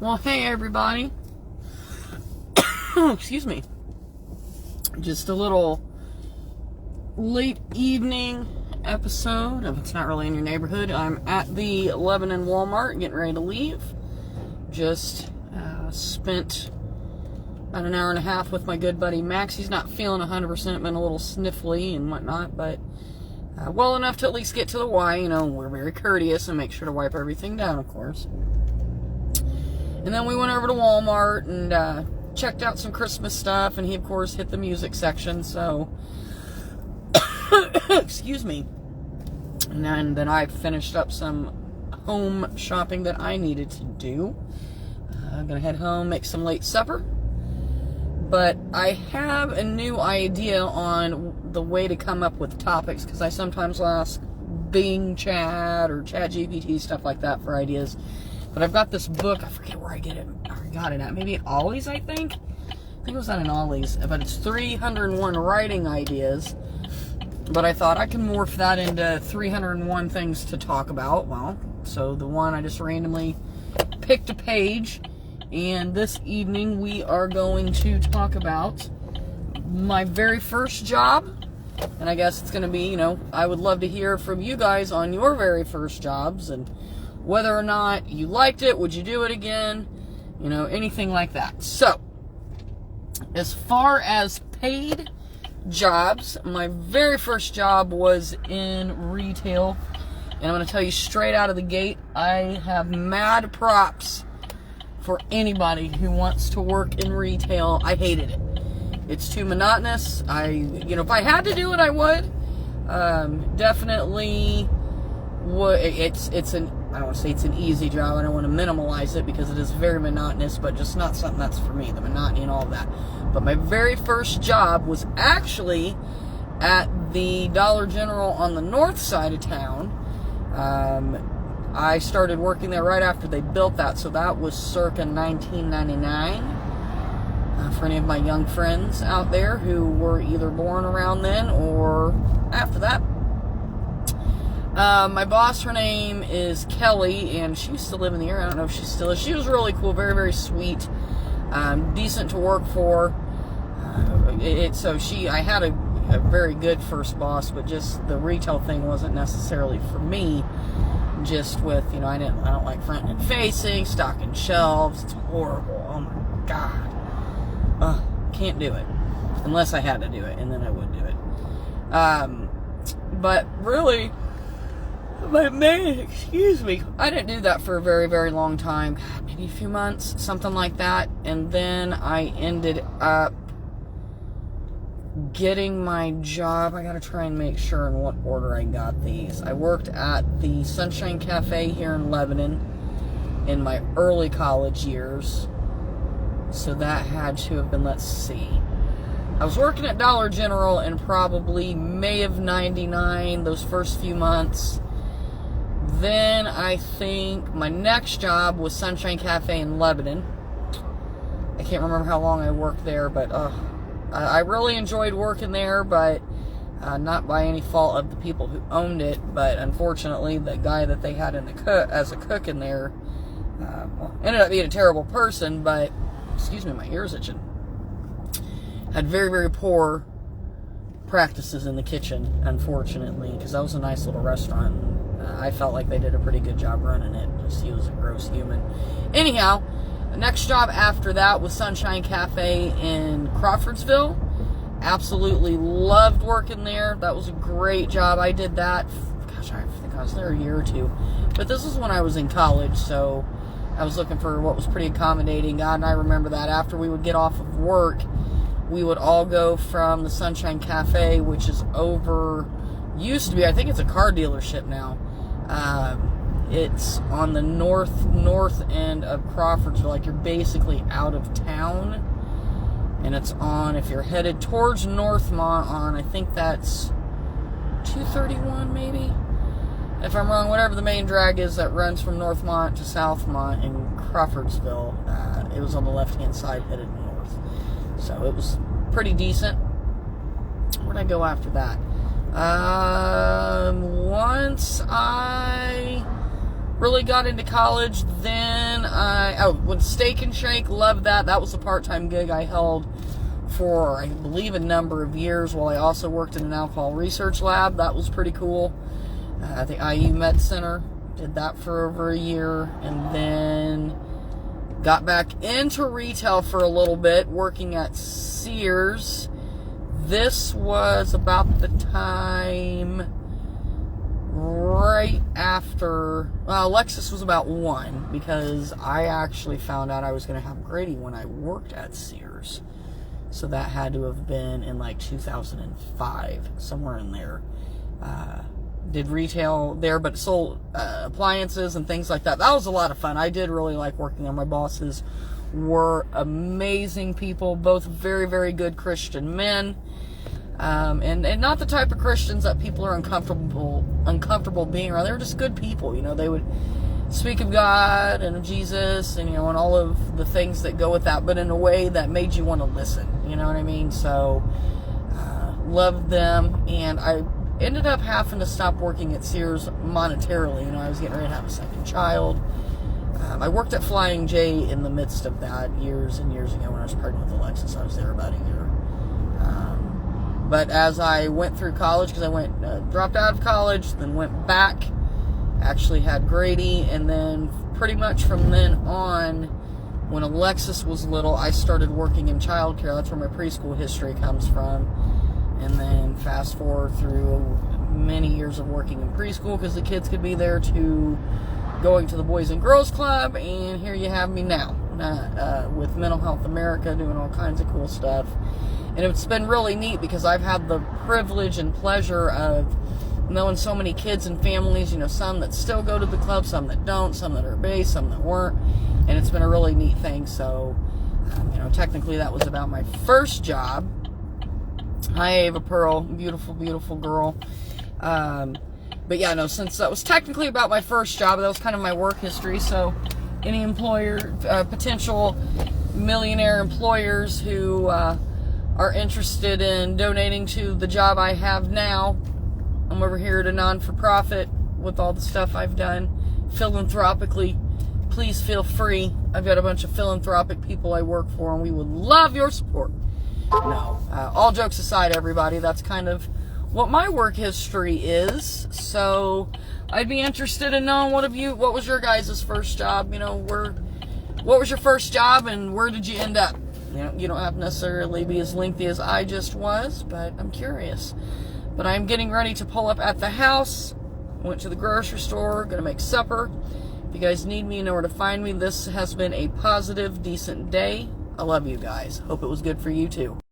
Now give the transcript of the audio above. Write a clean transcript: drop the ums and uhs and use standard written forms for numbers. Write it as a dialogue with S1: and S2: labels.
S1: Well, hey everybody. Excuse me. Just a little late evening episode of It's Not Really in Your Neighborhood. I'm at the Lebanon Walmart getting ready to leave. Just spent about an hour and a half with my good buddy Max. He's not feeling 100%, been a little sniffly and whatnot, but well enough to at least get to the Y. You know, we're very courteous and make sure to wipe everything down, of course. And then we went over to Walmart and checked out some Christmas stuff, and he, of course, hit the music section, so... Excuse me. And then I finished up some home shopping that I needed to do. I'm going to head home, make some late supper. But I have a new idea on the way to come up with topics, because I sometimes ask Bing Chat or ChatGPT, stuff like that, for ideas. But I've got this book, I forget where I got it at. Maybe at Ollie's, I think? I think it was at an Ollie's. But it's 301 writing ideas. But I thought I can morph that into 301 things to talk about. Well, so the one I just randomly picked a page. And this evening we are going to talk about my very first job. And I guess it's going to be, you know, I would love to hear from you guys on your very first jobs. And whether or not you liked it, would you do it again? You know, anything like that. So, as far as paid jobs, my very first job was in retail. And I'm going to tell you straight out of the gate, I have mad props for anybody who wants to work in retail. I hated it. It's too monotonous. If I had to do it, I would. Definitely would. I don't want to say it's an easy job. I don't want to minimalize it because it is very monotonous, but just not something that's for me, the monotony and all of that. But my very first job was actually at the Dollar General on the north side of town. I started working there right after they built that, so that was circa 1999. For any of my young friends out there who were either born around then or after that. My boss, her name is Kelly, and she used to live in the area. I don't know if she still is. She was really cool, very, very sweet, decent to work for. I had a very good first boss, but just the retail thing wasn't necessarily for me. Just with, I don't like fronting and facing, stocking shelves. It's horrible. Oh my God. Can't do it. Unless I had to do it, and then I would do it. But really, I didn't do that for a very, very long time. God, maybe a few months, something like that. And then I ended up getting my job. I gotta try and make sure in what order I got these. I worked at the Sunshine Cafe here in Lebanon in my early college years. So that had to have been, let's see. I was working at Dollar General in probably May of 99, those first few months. Then I think my next job was Sunshine Cafe in Lebanon. I can't remember how long I worked there, but I really enjoyed working there, but not by any fault of the people who owned it. But unfortunately, the guy that they had as a cook in there ended up being a terrible person, but, excuse me, my ear's itching. Had very, very poor practices in the kitchen, unfortunately, because that was a nice little restaurant. I felt like they did a pretty good job running it. Just he was a gross human. Anyhow, the next job after that was Sunshine Cafe in Crawfordsville. Absolutely loved working there. That was a great job. I did that. Gosh, I think I was there a year or two. But this was when I was in college, so I was looking for what was pretty accommodating. God, and I remember that after we would get off of work, we would all go from the Sunshine Cafe, which is used to be, I think it's a car dealership now. It's on the north end of Crawfordsville, like you're basically out of town. And it's on, if you're headed towards Northmont on, I think that's 231 maybe? If I'm wrong, whatever the main drag is that runs from Northmont to Southmont in Crawfordsville, it was on the left-hand side headed north. So it was pretty decent. Where'd I go after that? Once I really got into college, then I went Steak and Shake. Loved that. That was a part-time gig I held for, I believe, a number of years, while I also worked in an alcohol research lab. That was pretty cool. At the IU Med Center. Did that for over a year, and then got back into retail for a little bit, working at Sears. This was about the time right after, well, Lexus was about 1, because I actually found out I was going to have Grady when I worked at Sears. So that had to have been in like 2005, somewhere in there. Did retail there, but sold appliances and things like that. That was a lot of fun. I did really like working there. My bosses were amazing people, both very, very good Christian men. And not the type of Christians that people are uncomfortable being around. They were just good people. You know, they would speak of God and of Jesus and, you know, and all of the things that go with that, but in a way that made you want to listen. You know what I mean? So, loved them, and I ended up having to stop working at Sears monetarily. You know, I was getting ready to have a second child. I worked at Flying J in the midst of that years and years ago when I was pregnant with Alexis. I was there about a year. But as I went through college, because I dropped out of college, then went back, actually had Grady, and then pretty much from then on, when Alexis was little, I started working in childcare. That's where my preschool history comes from. And then fast forward through many years of working in preschool, because the kids could be there, to going to the Boys and Girls Club, and here you have me now, with Mental Health America, doing all kinds of cool stuff. And it's been really neat, because I've had the privilege and pleasure of knowing so many kids and families, you know, some that still go to the club, some that don't, some that are based, some that weren't, and it's been a really neat thing. So, you know, technically that was about my first job. Hi, Ava Pearl. Beautiful, beautiful girl. But yeah, no, since that was technically about my first job, that was kind of my work history. So any employer, potential millionaire employers who are interested in donating to the job I have now, I'm over here at a non-for-profit with all the stuff I've done philanthropically. Please feel free. I've got a bunch of philanthropic people I work for, and we would love your support. No, all jokes aside, everybody, that's kind of what my work history is. So I'd be interested in knowing what was your guys' first job? You know, what was your first job, and where did you end up? You know, you don't have to necessarily be as lengthy as I just was, but I'm curious. But I'm getting ready to pull up at the house. Went to the grocery store, gonna make supper. If you guys need me, you know where to find me. This has been a positive, decent day. I love you guys. Hope it was good for you too.